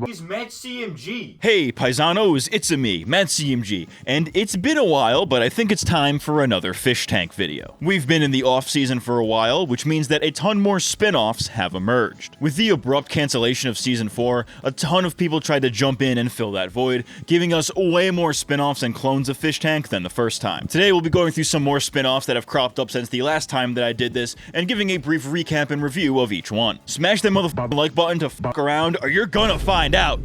He's MattCMG. Hey, paisanos, it's-a me, MattCMG, and it's been a while, but I think it's time for another fish tank video. We've been in the off-season for a while, which means that a ton more spin-offs have emerged. With the abrupt cancellation of Season 4, a ton of people tried to jump in and fill that void, giving us way more spin-offs and clones of Fish Tank than the first time. Today we'll be going through some more spin-offs that have cropped up since the last time that I did this, and giving a brief recap and review of each one. Smash that motherfucking like button to fuck around, or you're gonna find out.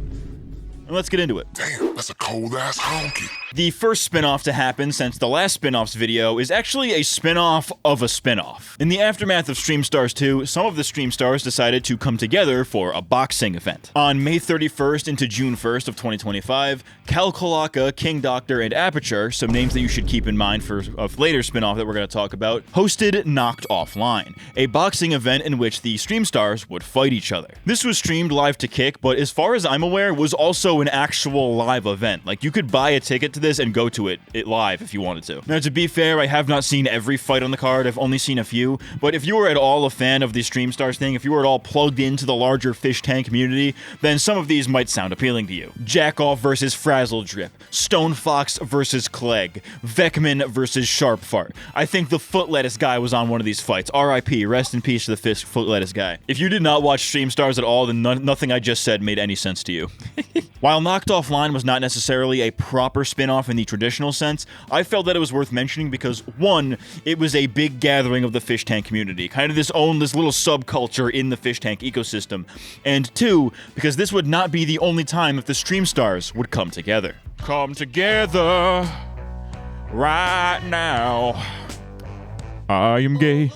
And let's get into it. Damn, that's a cold-ass honky. The first spin-off to happen since the last spin-offs video is actually a spin-off of a spin-off. In the aftermath of Stream Stars 2, some of the Stream Stars decided to come together for a boxing event. On May 31st into June 1st of 2025, Kalkalaka, King Doctor, and Aperture, some names that you should keep in mind for a later spin-off that we're going to talk about, hosted Knocked Offline, a boxing event in which the Stream Stars would fight each other. This was streamed live to Kick, but as far as I'm aware, was also an actual live event. Like, you could buy a ticket to this and go to it live if you wanted to. Now, to be fair, I have not seen every fight on the card, I've only seen a few, but if you were at all a fan of the Stream Stars thing, if you were at all plugged into the larger Fish Tank community, then some of these might sound appealing to you. Jackoff versus Frazzle Drip, Stone Fox versus Clegg, Vecman versus Sharp Fart. I think the Foot Lettuce guy was on one of these fights. RIP, rest in peace to the Foot Lettuce guy. If you did not watch Stream Stars at all, then nothing I just said made any sense to you. While Knocked Offline was not necessarily a proper spin-off in the traditional sense, I felt that it was worth mentioning because, one, it was a big gathering of the Fish Tank community, kind of this little subculture in the Fish Tank ecosystem, and two, because this would not be the only time that the Stream Stars would come together. Come together right now. I am gay.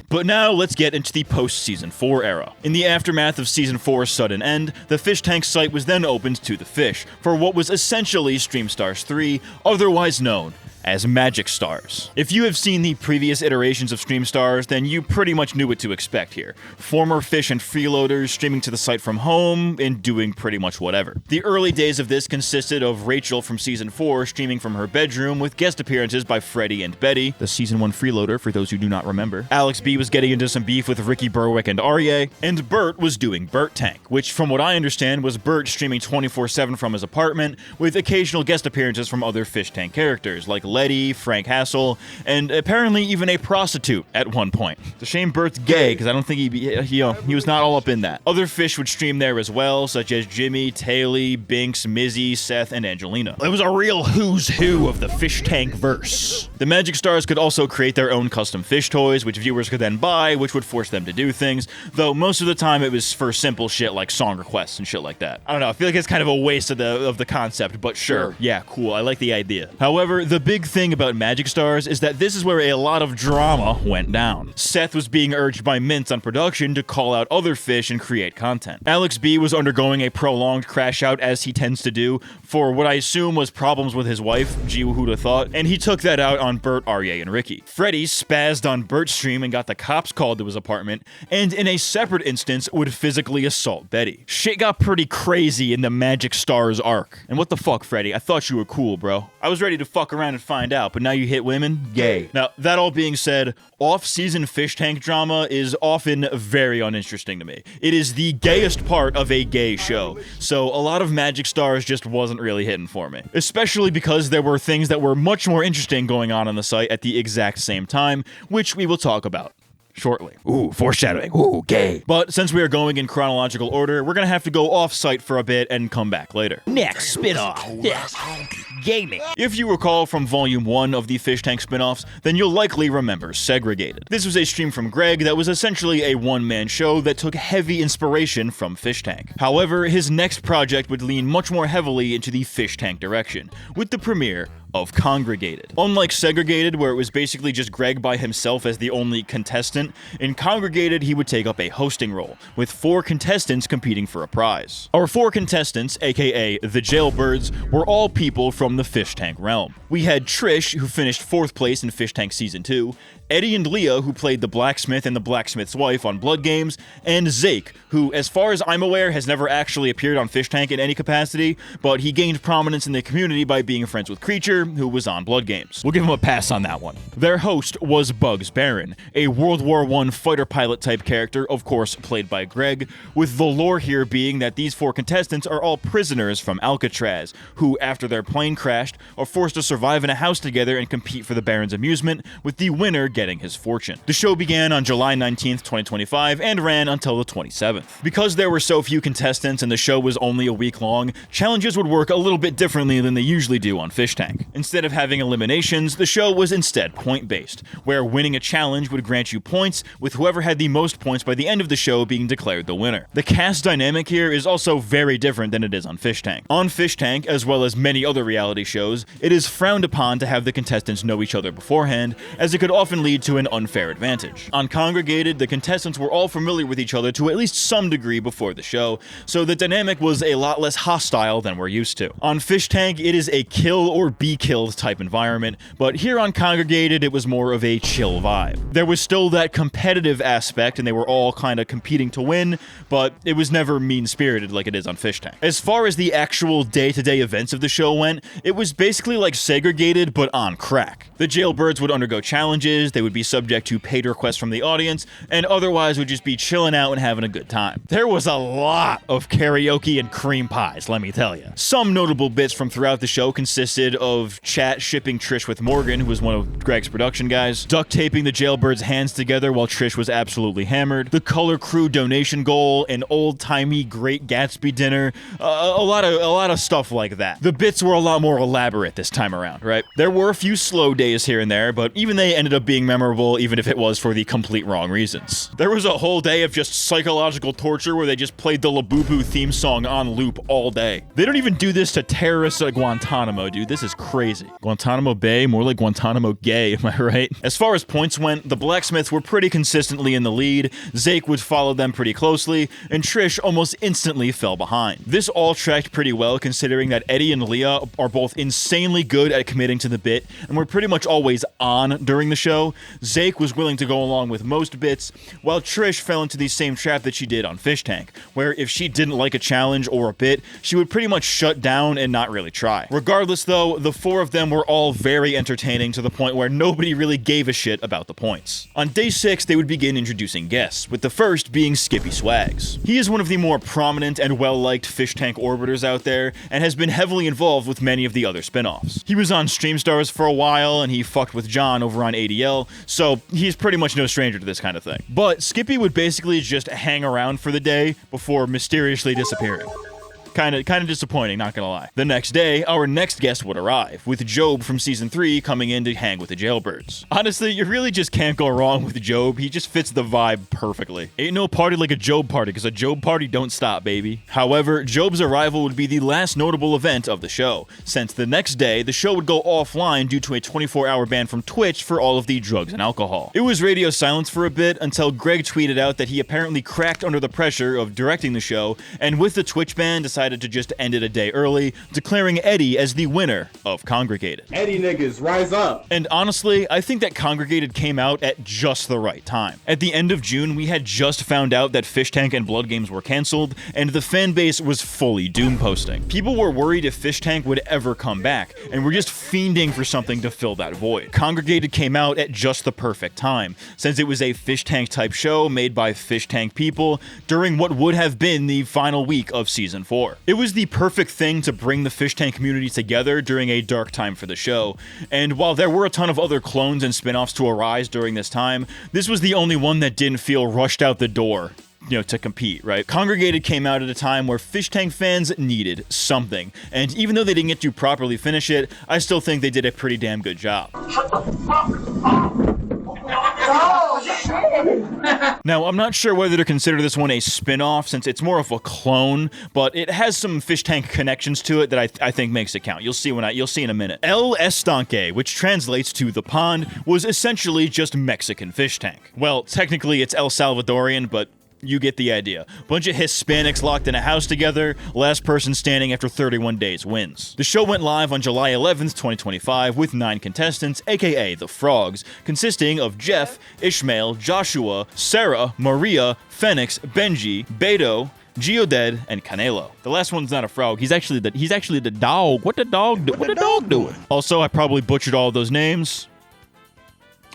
But now, let's get into the post-Season 4 era. In the aftermath of Season 4's sudden end, the Fish Tank site was then opened to the fish, for what was essentially Stream Stars 3, otherwise known as Magic Stars. If you have seen the previous iterations of Stream Stars, then you pretty much knew what to expect here. Former fish and freeloaders streaming to the site from home and doing pretty much whatever. The early days of this consisted of Rachel from Season 4 streaming from her bedroom with guest appearances by Freddy and Betty, the Season 1 freeloader for those who do not remember. Alex B was getting into some beef with Ricky Berwick and Arye, and Bert was doing Bert Tank, which from what I understand was Bert streaming 24/7 from his apartment with occasional guest appearances from other Fish Tank characters like Letty, Frank Hassel, and apparently even a prostitute at one point. It's a shame Bert's gay, because I don't think he was not all up in that. Other fish would stream there as well, such as Jimmy, Taylor, Binks, Mizzy, Seth, and Angelina. It was a real who's who of the Fish Tank verse. The Magic Stars could also create their own custom fish toys, which viewers could then buy, which would force them to do things, though most of the time it was for simple shit like song requests and shit like that. I don't know, I feel like it's kind of a waste of the concept, but sure. Yeah, cool, I like the idea. However, the big thing about Magic Stars is that this is where a lot of drama went down. Seth was being urged by Mints on production to call out other fish and create content. Alex B was undergoing a prolonged crash out, as he tends to do, for what I assume was problems with his wife, gee who'da thought, and he took that out on Bert, Arye, and Ricky. Freddy spazzed on Bert's stream and got the cops called to his apartment, and in a separate instance would physically assault Betty. Shit got pretty crazy in the Magic Stars arc. And what the fuck, Freddy? I thought you were cool, bro. I was ready to fuck around and find out, but now you hit women? Gay. Now, that all being said, off-season Fish Tank drama is often very uninteresting to me. It is the gayest part of a gay show, so a lot of Magic Stars just wasn't really hitting for me. Especially because there were things that were much more interesting going on the site at the exact same time, which we will talk about shortly. Ooh, foreshadowing. Ooh, gay. But since we are going in chronological order, we're gonna have to go off-site for a bit and come back later. Next spin-off. Gaming. If you recall from Volume 1 of the Fish Tank spin-offs, then you'll likely remember conGREGated. This was a stream from Greg that was essentially a one-man show that took heavy inspiration from Fish Tank. However, his next project would lean much more heavily into the Fish Tank direction, with the premiere of conGREGated. Unlike conGREGated, where it was basically just Greg by himself as the only contestant, in conGREGated he would take up a hosting role, with 4 contestants competing for a prize. Our 4 contestants, aka the Jailbirds, were all people from the Fish Tank realm. We had Trish, who finished 4th place in Fish Tank Season 2, Eddie and Leah, who played the blacksmith and the blacksmith's wife on BritGames, and Zake, who, as far as I'm aware, has never actually appeared on Fishtank in any capacity, but he gained prominence in the community by being friends with Creature, who was on BritGames. We'll give him a pass on that one. Their host was Bugs Barron, a World War I fighter pilot type character, of course played by Greg, with the lore here being that these 4 contestants are all prisoners from Alcatraz, who, after their plane crashed, are forced to survive in a house together and compete for the Baron's amusement, with the winner getting his fortune. The show began on July 19th, 2025, and ran until the 27th. Because there were so few contestants and the show was only a week long, challenges would work a little bit differently than they usually do on Fishtank. Instead of having eliminations, the show was instead point-based, where winning a challenge would grant you points, with whoever had the most points by the end of the show being declared the winner. The cast dynamic here is also very different than it is on Fishtank. On Fishtank, as well as many other reality shows, it is frowned upon to have the contestants know each other beforehand, as it could often lead to an unfair advantage. On conGREGated, the contestants were all familiar with each other to at least some degree before the show, so the dynamic was a lot less hostile than we're used to. On Fishtank, it is a kill or be killed type environment, but here on conGREGated, it was more of a chill vibe. There was still that competitive aspect, and they were all kind of competing to win, but it was never mean-spirited like it is on Fishtank. As far as the actual day-to-day events of the show went, it was basically like segregated, but on crack. The jailbirds would undergo challenges, they would be subject to paid requests from the audience, and otherwise would just be chilling out and having a good time. There was a lot of karaoke and cream pies, let me tell you. Some notable bits from throughout the show consisted of Chat shipping Trish with Morgan, who was one of Greg's production guys, duct taping the jailbirds' hands together while Trish was absolutely hammered, the Color Crew donation goal, an old-timey Great Gatsby dinner, a lot of stuff like that. The bits were a lot more elaborate this time around, right? There were a few slow days here and there, but even they ended up being memorable, even if it was for the complete wrong reasons. There was a whole day of just psychological torture where they just played the Labubu theme song on loop all day. They don't even do this to terrorists at Guantanamo, dude. This is crazy. Guantanamo Bay, more like Guantanamo Gay, am I right? As far as points went, the blacksmiths were pretty consistently in the lead, Zake would follow them pretty closely, and Trish almost instantly fell behind. This all tracked pretty well considering that Eddie and Leah are both insanely good at committing to the bit and were pretty much always on during the show. Zake was willing to go along with most bits, while Trish fell into the same trap that she did on Fishtank, where if she didn't like a challenge or a bit, she would pretty much shut down and not really try. Regardless though, the 4 of them were all very entertaining to the point where nobody really gave a shit about the points. On day 6, they would begin introducing guests, with the first being Skippy Swags. He is one of the more prominent and well-liked Fishtank orbiters out there, and has been heavily involved with many of the other spin-offs. He was on StreamStars for a while, and he fucked with John over on ADL, so he's pretty much no stranger to this kind of thing. But Skippy would basically just hang around for the day before mysteriously disappearing. Kind of disappointing, not gonna lie. The next day, our next guest would arrive, with Job from Season 3 coming in to hang with the jailbirds. Honestly, you really just can't go wrong with Job. He just fits the vibe perfectly. Ain't no party like a Job party, because a Job party don't stop, baby. However, Job's arrival would be the last notable event of the show, since the next day, the show would go offline due to a 24-hour ban from Twitch for all of the drugs and alcohol. It was radio silence for a bit until Greg tweeted out that he apparently cracked under the pressure of directing the show, and with the Twitch ban, decided to just end it a day early, declaring Eddie as the winner of conGREGated. Eddie niggas, rise up. And honestly, I think that conGREGated came out at just the right time. At the end of June, we had just found out that Fishtank and BritGames were canceled, and the fan base was fully doom posting. People were worried if Fishtank would ever come back, and were just fiending for something to fill that void. conGREGated came out at just the perfect time, since it was a Fishtank type show made by Fishtank people during what would have been the final week of Season 4. It was the perfect thing to bring the Fishtank community together during a dark time for the show, and while there were a ton of other clones and spin-offs to arise during this time, this was the only one that didn't feel rushed out the door, to compete, right? conGREGated came out at a time where Fishtank fans needed something, and even though they didn't get to properly finish it, I still think they did a pretty damn good job. Shut the fuck up! Oh, shit! Now, I'm not sure whether to consider this one a spin-off, since it's more of a clone, but it has some Fishtank connections to it that I think makes it count. You'll see in a minute. El Estanque, which translates to the pond, was essentially just Mexican Fishtank. Well, technically it's El Salvadorian, but You get the idea. Bunch of Hispanics locked in a house together, last person standing after 31 days wins. The show went live on July 11th, 2025 with 9 contestants, aka the Frogs, consisting of Jeff, Ishmael, Joshua, Sarah, Maria, Phoenix, Benji, Beto, Geodead, and Canelo. The last one's not a frog. He's actually the dog. What the dog doing? Also, I probably butchered all of those names.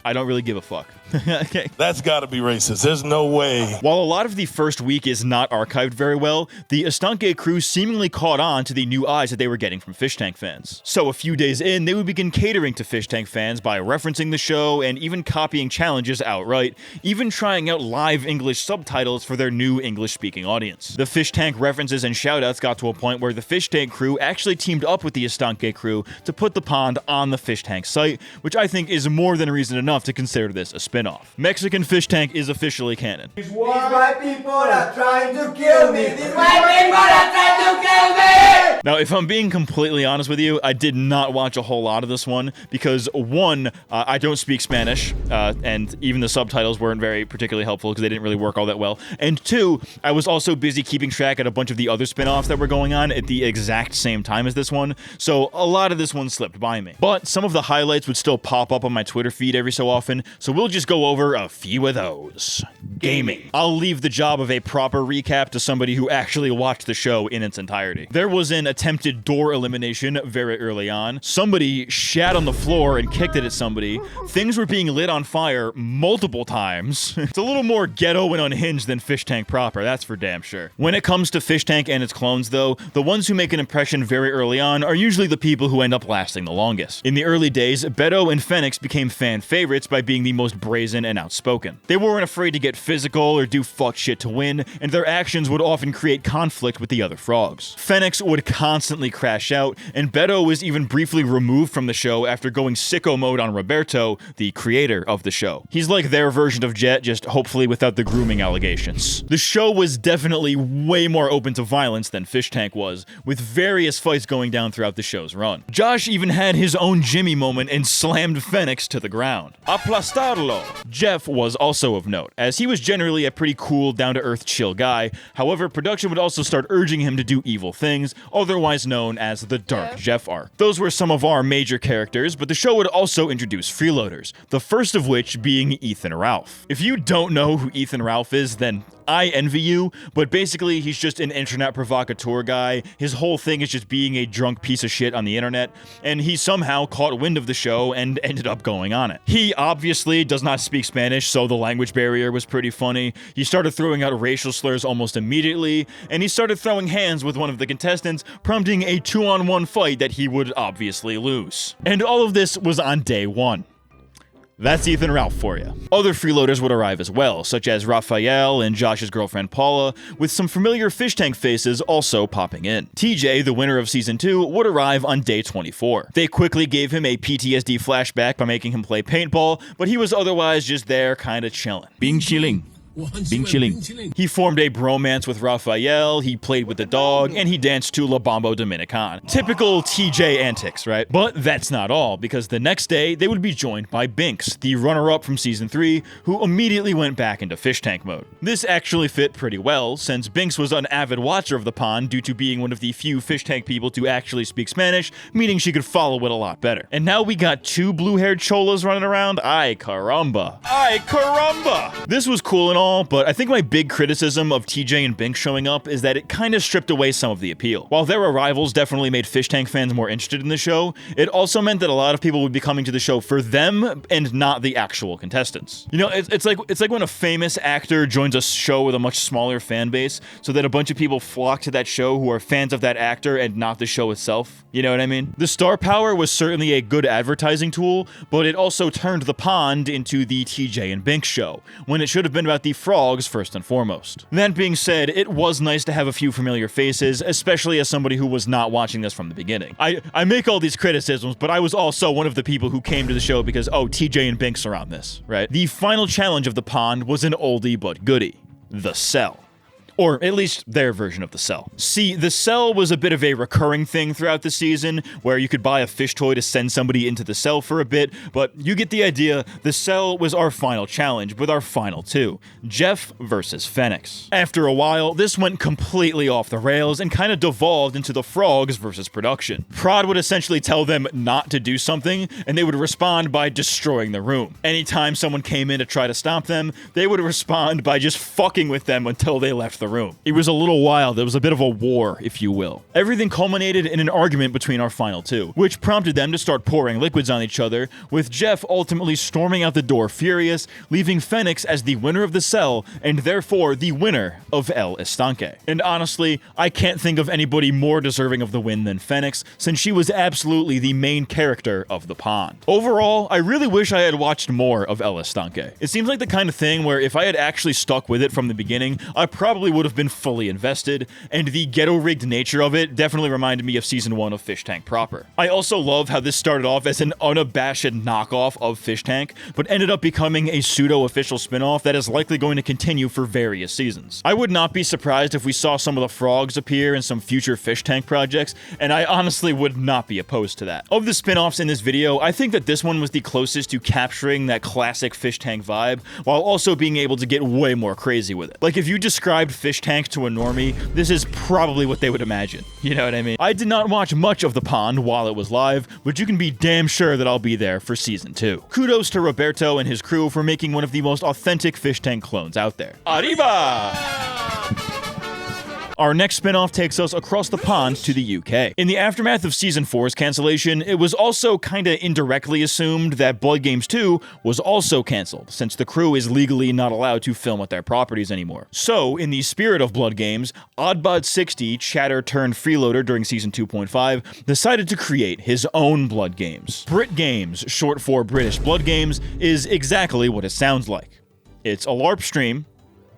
I don't really give a fuck. Okay. That's gotta be racist. There's no way. While a lot of the first week is not archived very well, the Estanque crew seemingly caught on to the new eyes that they were getting from fish tank fans. So a few days in, they would begin catering to fish tank fans by referencing the show and even copying challenges outright, even trying out live English subtitles for their new English-speaking audience. The fish tank references and shoutouts got to a point where the fish tank crew actually teamed up with the Estanque crew to put the pond on the fish tank site, which I think is more than reason enough to consider this a spin-off. Mexican fish tank is officially canon. These white people are trying to kill me. These white people are trying to kill me. Now, if I'm being completely honest with you, I did not watch a whole lot of this one because, one, I don't speak Spanish, and even the subtitles weren't very particularly helpful because they didn't really work all that well. And two, I was also busy keeping track at a bunch of the other spin-offs that were going on at the exact same time as this one, so a lot of this one slipped by me. But some of the highlights would still pop up on my Twitter feed every so often, so we'll just go over a few of those. Gaming. I'll leave the job of a proper recap to somebody who actually watched the show in its entirety. There was an attempted door elimination very early on. Somebody shat on the floor and kicked it at somebody. Things were being lit on fire multiple times. It's a little more ghetto and unhinged than Fish Tank proper, that's for damn sure. When it comes to Fish Tank and its clones though, the ones who make an impression very early on are usually the people who end up lasting the longest. In the early days, Beto and Phoenix became fan favorites by being the most brazen and outspoken. They weren't afraid to get physical or do fuck shit to win, and their actions would often create conflict with the other frogs. Phoenix would constantly crash out, and Beto was even briefly removed from the show after going sicko mode on Roberto, the creator of the show. He's like their version of Jet, just hopefully without the grooming allegations. The show was definitely way more open to violence than Fish Tank was, with various fights going down throughout the show's run. Josh even had his own Jimmy moment and slammed Phoenix to the ground. Aplastarlo! Jeff was also of note, as he was generally a pretty cool, down-to-earth, chill guy. However, production would also start urging him to do evil things, otherwise known as the Dark Jeff arc. Those were some of our major characters, but the show would also introduce freeloaders, the first of which being Ethan Ralph. If you don't know who Ethan Ralph is, then I envy you, but basically he's just an internet provocateur guy. His whole thing is just being a drunk piece of shit on the internet, and he somehow caught wind of the show and ended up going on it. He obviously does not speak Spanish, so the language barrier was pretty funny. He started throwing out racial slurs almost immediately, and he started throwing hands with one of the contestants, prompting a 2-on-1 fight that he would obviously lose. And all of this was on day 1. That's Ethan Ralph for you. Other freeloaders would arrive as well, such as Raphael and Josh's girlfriend Paula, with some familiar fish tank faces also popping in. TJ, the winner of Season 2, would arrive on day 24. They quickly gave him a PTSD flashback by making him play paintball, but he was otherwise just there kinda chilling. Being chilling. Being chilling. He formed a bromance with Raphael, he played with the dog, and he danced to La Bambo Dominican. Typical TJ antics, right? But that's not all, because the next day, they would be joined by Binks, the runner-up from Season 3, who immediately went back into fish tank mode. This actually fit pretty well, since Binks was an avid watcher of the pond due to being one of the few fish tank people to actually speak Spanish, meaning she could follow it a lot better. And now we got 2 blue-haired cholas running around? Ay caramba. Ay caramba! This was cool and all, but I think my big criticism of TJ and Binks showing up is that it kind of stripped away some of the appeal. While their arrivals definitely made fish tank fans more interested in the show, it also meant that a lot of people would be coming to the show for them and not the actual contestants. You know, it's like when a famous actor joins a show with a much smaller fan base, so that a bunch of people flock to that show who are fans of that actor and not the show itself. You know what I mean? The star power was certainly a good advertising tool, but it also turned the pond into the TJ and Binks show, when it should have been about the frogs first and foremost. That being said, it was nice to have a few familiar faces, especially as somebody who was not watching this from the beginning. I make all these criticisms, but I was also one of the people who came to the show because, oh, TJ and Binks are on this, right? The final challenge of the pond was an oldie but goodie, the cell. Or at least their version of the cell. See, the cell was a bit of a recurring thing throughout the season, where you could buy a fish toy to send somebody into the cell for a bit, but you get the idea. The cell was our final challenge, with our final two, Jeff versus Phoenix. After a while, this went completely off the rails and kind of devolved into the frogs versus production. Prod would essentially tell them not to do something, and they would respond by destroying the room. Anytime someone came in to try to stop them, they would respond by just fucking with them until they left the room. It was a little wild. It was a bit of a war, if you will. Everything culminated in an argument between our final two, which prompted them to start pouring liquids on each other, with Jeff ultimately storming out the door furious, leaving Phoenix as the winner of the cell, and therefore the winner of El Estanque. And honestly, I can't think of anybody more deserving of the win than Phoenix, since she was absolutely the main character of the pond. Overall, I really wish I had watched more of El Estanque. It seems like the kind of thing where if I had actually stuck with it from the beginning, I probably would have been fully invested, and the ghetto-rigged nature of it definitely reminded me of Season 1 of Fish Tank proper. I also love how this started off as an unabashed knockoff of Fish Tank, but ended up becoming a pseudo-official spin-off that is likely going to continue for various seasons. I would not be surprised if we saw some of the frogs appear in some future Fish Tank projects, and I honestly would not be opposed to that. Of the spin-offs in this video, I think that this one was the closest to capturing that classic Fish Tank vibe, while also being able to get way more crazy with it. Like, if you described Fish Tank to a normie, this is probably what they would imagine. You know what I mean? I did not watch much of the pond while it was live, but you can be damn sure that I'll be there for Season 2. Kudos to Roberto and his crew for making one of the most authentic Fish Tank clones out there. Arriba! Our next spin-off takes us across the pond to the UK. In the aftermath of Season 4's cancellation, it was also kinda indirectly assumed that BritGames 2 was also cancelled, since the crew is legally not allowed to film at their properties anymore. So, in the spirit of BritGames, Oddbod60, chatter turned freeloader during Season 2.5, decided to create his own BritGames. BritGames, short for British Blood Games, is exactly what it sounds like. It's a LARP stream,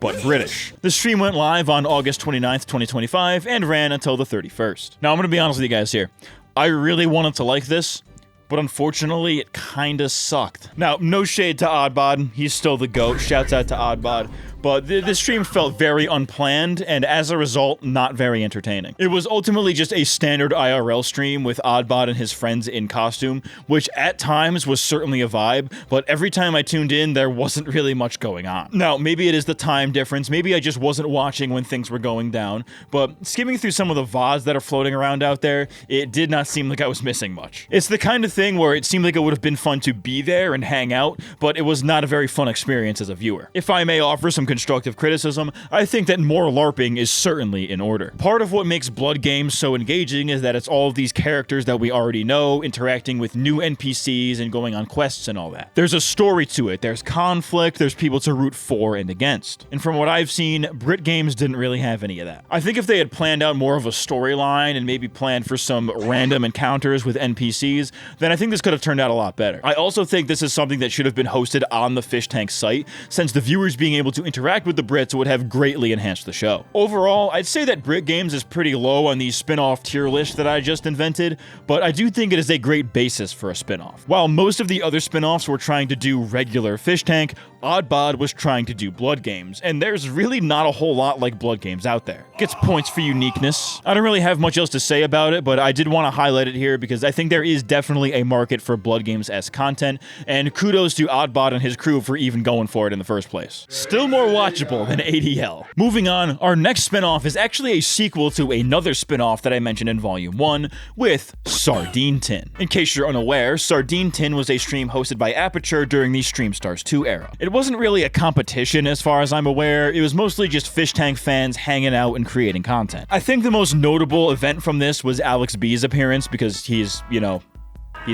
but British. The stream went live on August 29th, 2025, and ran until the 31st. Now, I'm gonna be honest with you guys here. I really wanted to like this, but unfortunately, it kinda sucked. Now, no shade to Oddbod, he's still the GOAT, shouts out to Oddbod, but the stream felt very unplanned, and as a result, not very entertaining. It was ultimately just a standard IRL stream with Oddbod and his friends in costume, which at times was certainly a vibe, but every time I tuned in, there wasn't really much going on. Now, maybe it is the time difference, maybe I just wasn't watching when things were going down, but skimming through some of the VODs that are floating around out there, it did not seem like I was missing much. It's the kind of thing where it seemed like it would have been fun to be there and hang out, but it was not a very fun experience as a viewer. If I may offer some constructive criticism, I think that more LARPing is certainly in order. Part of what makes BritGames so engaging is that it's all of these characters that we already know interacting with new NPCs and going on quests and all that. There's a story to it, there's conflict, there's people to root for and against. And from what I've seen, BritGames didn't really have any of that. I think if they had planned out more of a storyline and maybe planned for some random encounters with NPCs, then I think this could have turned out a lot better. I also think this is something that should have been hosted on the Fish Tank site, since the viewers being able to interact with the Brits would have greatly enhanced the show. Overall, I'd say that BritGames is pretty low on the spin-off tier list that I just invented, but I do think it is a great basis for a spin-off. While most of the other spin-offs were trying to do regular Fish Tank, Oddbod was trying to do BritGames, and there's really not a whole lot like BritGames out there. Gets points for uniqueness. I don't really have much else to say about it, but I did want to highlight it here because I think there is definitely a market for BritGames-esque content, and kudos to Oddbod and his crew for even going for it in the first place. Still more watchable than ADL. Moving on, our next spin-off is actually a sequel to another spin-off that I mentioned in Volume 1 with Sardine Tin. In case you're unaware, Sardine Tin was a stream hosted by Aperture during the StreamStars 2 era. It wasn't really a competition as far as I'm aware, it was mostly just Fish Tank fans hanging out and creating content. I think the most notable event from this was Alex B's appearance because he's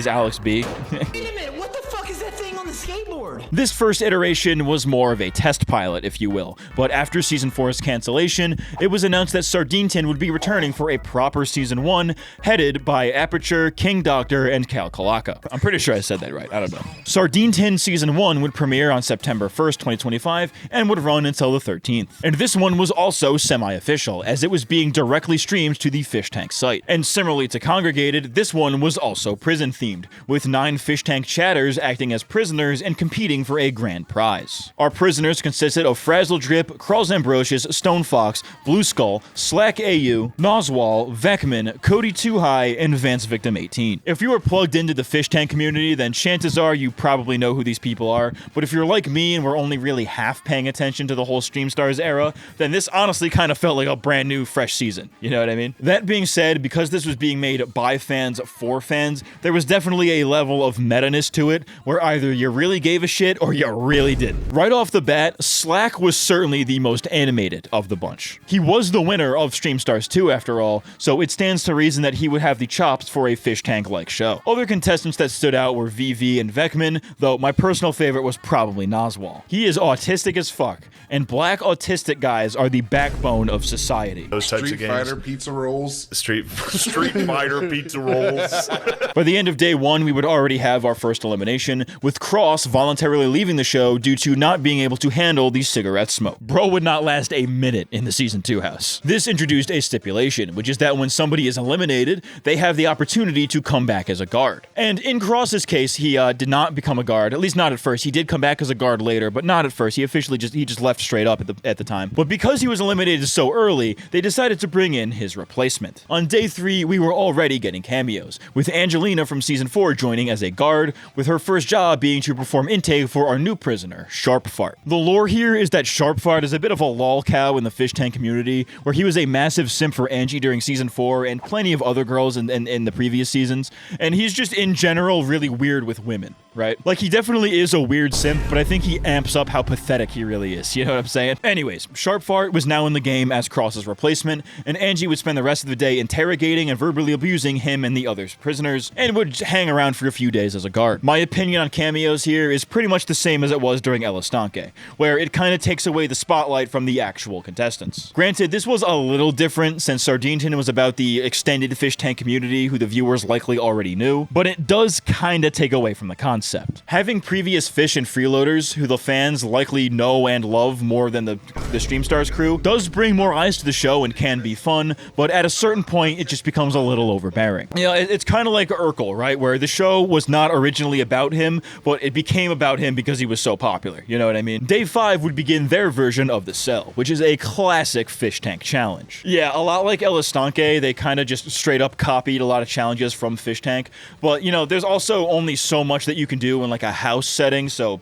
Alex B. Wait a minute, what the fuck is that thing on the skateboard? This first iteration was more of a test pilot, if you will, but after Season 4's cancellation, it was announced that Sardine Tin would be returning for a proper Season 1, headed by Aperture, King Doctor, and Cal Kalaka. I'm pretty sure I said that right, I don't know. Sardine Tin Season 1 would premiere on September 1st, 2025, and would run until the 13th. And this one was also semi-official, as it was being directly streamed to the Fish Tank site. And similarly to conGREGated, this one was also prison-themed, with 9 Fish Tank chatters acting as prisoners and competing competing for a grand prize. Our prisoners consisted of Frazzle Drip, Kralls Ambrosius, Stone Fox, Blue Skull, Slack AU, Noswal, Vecman, Cody Too High, and Vance Victim 18. If you are plugged into the fish tank community, then chances are you probably know who these people are, but if you're like me and we're only really half paying attention to the whole StreamStars era, then this honestly kind of felt like a brand new, fresh season. You know what I mean? That being said, because this was being made by fans for fans, there was definitely a level of meta-ness to it, where either you really gave a shit or you really didn't. Right off the bat, Slack was certainly the most animated of the bunch. He was the winner of StreamStars 2 after all, so it stands to reason that he would have the chops for a fish tank-like show. Other contestants that stood out were VV and Vecman, though my personal favorite was probably Noswal. He is autistic as fuck, and black autistic guys are the backbone of society. Those types Street of games. Fighter pizza rolls. Street Fighter pizza rolls. By the end of day one, we would already have our first elimination, with Cross voluntarily leaving the show due to not being able to handle the cigarette smoke. Bro would not last a minute in the Season 2 house. This introduced a stipulation, which is that when somebody is eliminated, they have the opportunity to come back as a guard. And in Cross's case, he did not become a guard, at least not at first. He did come back as a guard later, but not at first. He officially just left straight up at the time. But because he was eliminated so early, they decided to bring in his replacement. On day 3, we were already getting cameos, with Angelina from Season 4 joining as a guard, with her first job being to perform intake for our new prisoner, Sharp Fart. The lore here is that Sharp Fart is a bit of a lol cow in the fish tank community, where he was a massive simp for Angie during Season 4 and plenty of other girls in the previous seasons, and he's just in general really weird with women, right? Like, he definitely is a weird simp, but I think he amps up how pathetic he really is, you know what I'm saying? Anyways, Sharp Fart was now in the game as Cross's replacement, and Angie would spend the rest of the day interrogating and verbally abusing him and the other prisoners, and would hang around for a few days as a guard. My opinion on cameos here is pretty much the same as it was during Estanque, where it kind of takes away the spotlight from the actual contestants. Granted, this was a little different since Sardine Tin was about the extended fish tank community who the viewers likely already knew, but it does kind of take away from the concept. Having previous fish and freeloaders who the fans likely know and love more than the StreamStars crew does bring more eyes to the show and can be fun, but at a certain point it just becomes a little overbearing. You know, it's kind of like Urkel, right, where the show was not originally about him, but it became about him because he was so popular, you know what I mean? Day 5 would begin their version of the Cell, which is a classic fish tank challenge. Yeah, a lot like Estanque, they kind of just straight up copied a lot of challenges from Fish Tank, but you know, there's also only so much that you can do in like a house setting, so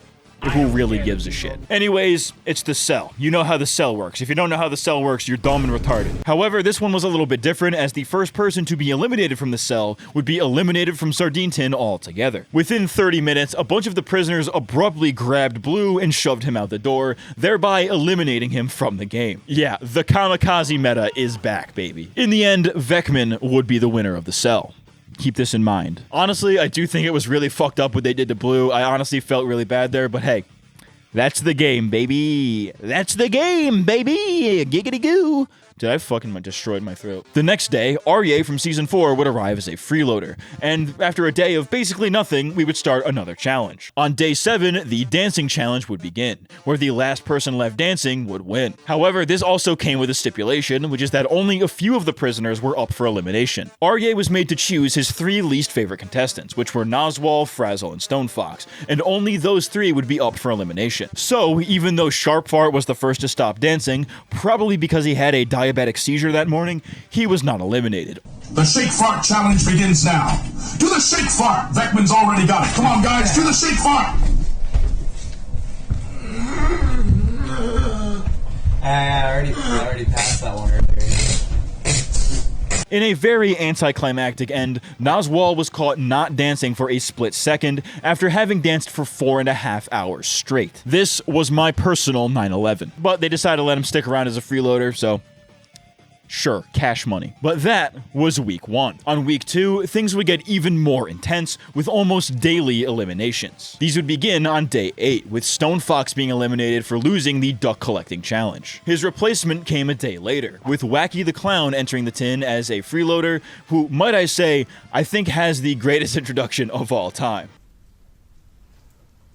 who really gives a shit? Anyways, it's the Cell. You know how the Cell works. If you don't know how the Cell works, you're dumb and retarded. However, this one was a little bit different, as the first person to be eliminated from the Cell would be eliminated from Sardine Tin altogether. Within 30 minutes, a bunch of the prisoners abruptly grabbed Blue and shoved him out the door, thereby eliminating him from the game. Yeah, the kamikaze meta is back, baby. In the end, Vecman would be the winner of the Cell. Keep this in mind. Honestly, I do think it was really fucked up what they did to Blue. I honestly felt really bad there, but hey, that's the game, baby. That's the game, baby. Giggity goo. Did I fucking destroyed my throat? The next day, Arye from Season 4 would arrive as a freeloader, and after a day of basically nothing, we would start another challenge. On day 7, the dancing challenge would begin, where the last person left dancing would win. However, this also came with a stipulation, which is that only a few of the prisoners were up for elimination. Arye was made to choose his 3 least favorite contestants, which were Noswal, Frazzle, and Stone Fox, and only those 3 would be up for elimination. So, even though Sharp Fart was the first to stop dancing, probably because he had a diabetic seizure that morning, he was not eliminated. The Shake Fart Challenge begins now. Do the Shake Fart! Vecman's already got it. Come on, guys, do the Shake Fart! I already passed that one earlier. In a very anticlimactic end, Noswal was caught not dancing for a split second after having danced for 4.5 hours straight. This was my personal 9/11, but they decided to let him stick around as a freeloader, so sure, cash money. But that was week 1. On week 2, things would get even more intense, with almost daily eliminations. These would begin on day 8, with Stone Fox being eliminated for losing the duck collecting challenge. His replacement came a day later, with Wacky the Clown entering the tin as a freeloader, who, might I say, I think has the greatest introduction of all time.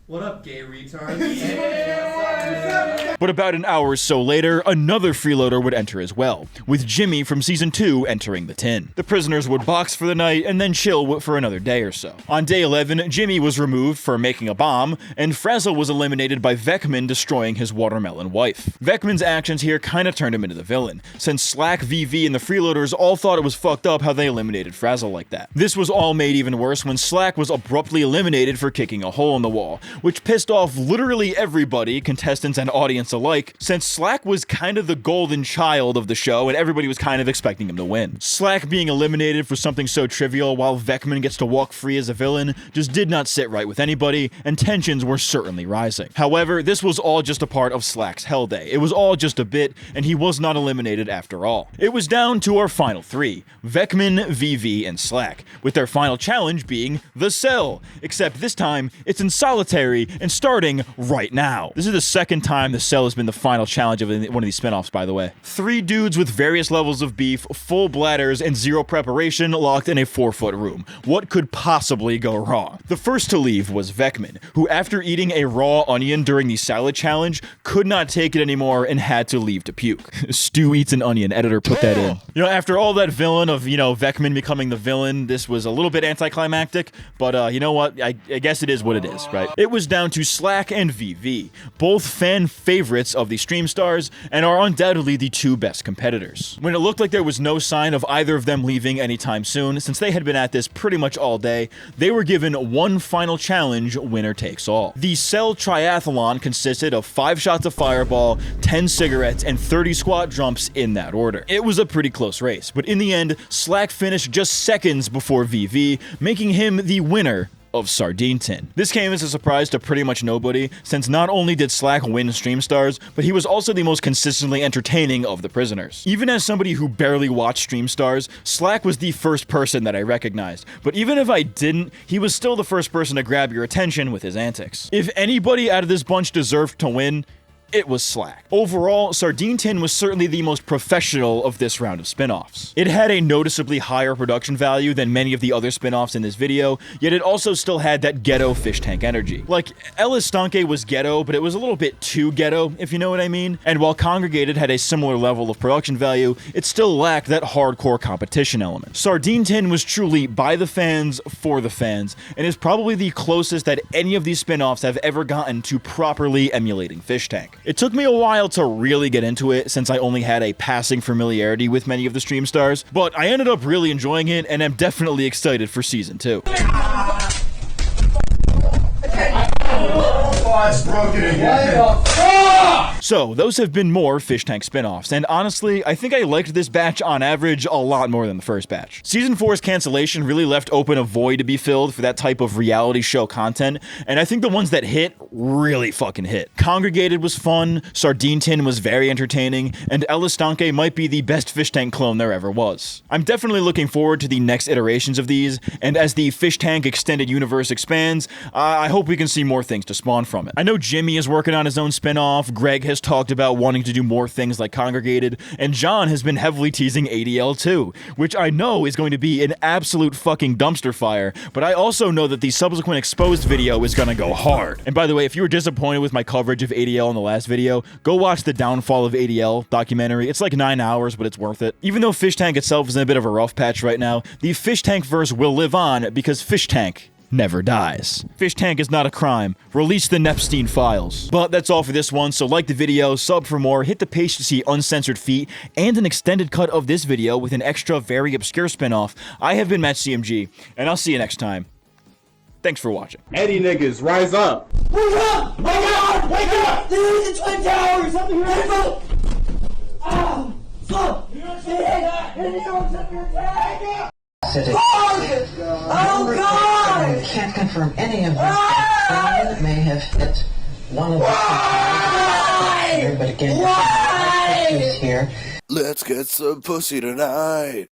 What up, gay retards? But about an hour or so later, another freeloader would enter as well, with Jimmy from Season 2 entering the tin. The prisoners would box for the night and then chill for another day or so. On day 11, Jimmy was removed for making a bomb, and Frazzle was eliminated by Vekman destroying his watermelon wife. Vekman's actions here kinda turned him into the villain, since Slack, VV, and the freeloaders all thought it was fucked up how they eliminated Frazzle like that. This was all made even worse when Slack was abruptly eliminated for kicking a hole in the wall, which pissed off literally everybody, contestants and audience alike, since Slack was kind of the golden child of the show and everybody was kind of expecting him to win. Slack being eliminated for something so trivial while Vekman gets to walk free as a villain just did not sit right with anybody, and tensions were certainly rising. However, this was all just a part of Slack's hell day. It was all just a bit, and he was not eliminated after all. It was down to our final three, Vekman, VV, and Slack, with their final challenge being the cell, except this time it's in solitary and starting right now. This is the second time the cell has been the final challenge of one of these spinoffs, by the way. 3 dudes with various levels of beef, full bladders, and 0 preparation locked in a 4-foot room. What could possibly go wrong? The first to leave was Vekman, who after eating a raw onion during the salad challenge, could not take it anymore and had to leave to puke. Stu eats an onion, editor put that in. You know, after all that villain of, Vekman becoming the villain, this was a little bit anticlimactic, but you know what? I guess it is what it is, right? It was down to Slack and VV, both fan favorites of the Stream Stars, and are undoubtedly the 2 best competitors. When it looked like there was no sign of either of them leaving anytime soon, since they had been at this pretty much all day, they were given one final challenge, winner takes all. The Cell Triathlon consisted of 5 shots of Fireball, 10 cigarettes, and 30 squat jumps in that order. It was a pretty close race, but in the end, Slack finished just seconds before VV, making him the winner of Sardine Tin. This came as a surprise to pretty much nobody, since not only did Slack win Stream Stars, but he was also the most consistently entertaining of the prisoners. Even as somebody who barely watched Stream Stars, Slack was the first person that I recognized, but even if I didn't, he was still the first person to grab your attention with his antics. If anybody out of this bunch deserved to win, it was Slack. Overall, Sardine Tin was certainly the most professional of this round of spin-offs. It had a noticeably higher production value than many of the other spin-offs in this video, yet it also still had that ghetto fish tank energy. Like, Estanque was ghetto, but it was a little bit too ghetto, if you know what I mean. And while conGREGated had a similar level of production value, it still lacked that hardcore competition element. Sardine Tin was truly by the fans, for the fans, and is probably the closest that any of these spin-offs have ever gotten to properly emulating Fish Tank. It took me a while to really get into it, since I only had a passing familiarity with many of the Stream Stars, but I ended up really enjoying it, and am definitely excited for Season 2. So, those have been more Fish Tank spin-offs, and honestly, I think I liked this batch on average a lot more than the first batch. Season 4's cancellation really left open a void to be filled for that type of reality show content, and I think the ones that hit really fucking hit. conGREGated was fun, Sardine Tin was very entertaining, and Estanque might be the best Fish Tank clone there ever was. I'm definitely looking forward to the next iterations of these, and as the Fish Tank extended universe expands, I hope we can see more things to spawn from it. I know Jimmy is working on his own spin-off, Greg has talked about wanting to do more things like conGREGated, and John has been heavily teasing ADL too, which I know is going to be an absolute fucking dumpster fire, but I also know that the subsequent exposed video is gonna go hard. And by the way, if you were disappointed with my coverage of ADL in the last video, go watch the Downfall of ADL documentary. It's like 9 hours, but it's worth it. Even though Fish Tank itself is in a bit of a rough patch right now, the Fish Tank verse will live on because Fish Tank never dies. Fish Tank is not a crime. Release the Nepstein files. But that's all for this one, so like the video, sub for more, hit the page to see uncensored feet, and an extended cut of this video with an extra very obscure spinoff. I have been MattCMG, and I'll see you next time. Thanks for watching. Eddie niggas, rise up! Wake up! Wake up! Wake up! This is the Twin Towers! Up here! Oh! Fuck! Oh God! Can't confirm any of this. Plane may have hit one of the two. But again, here. Let's get some pussy tonight.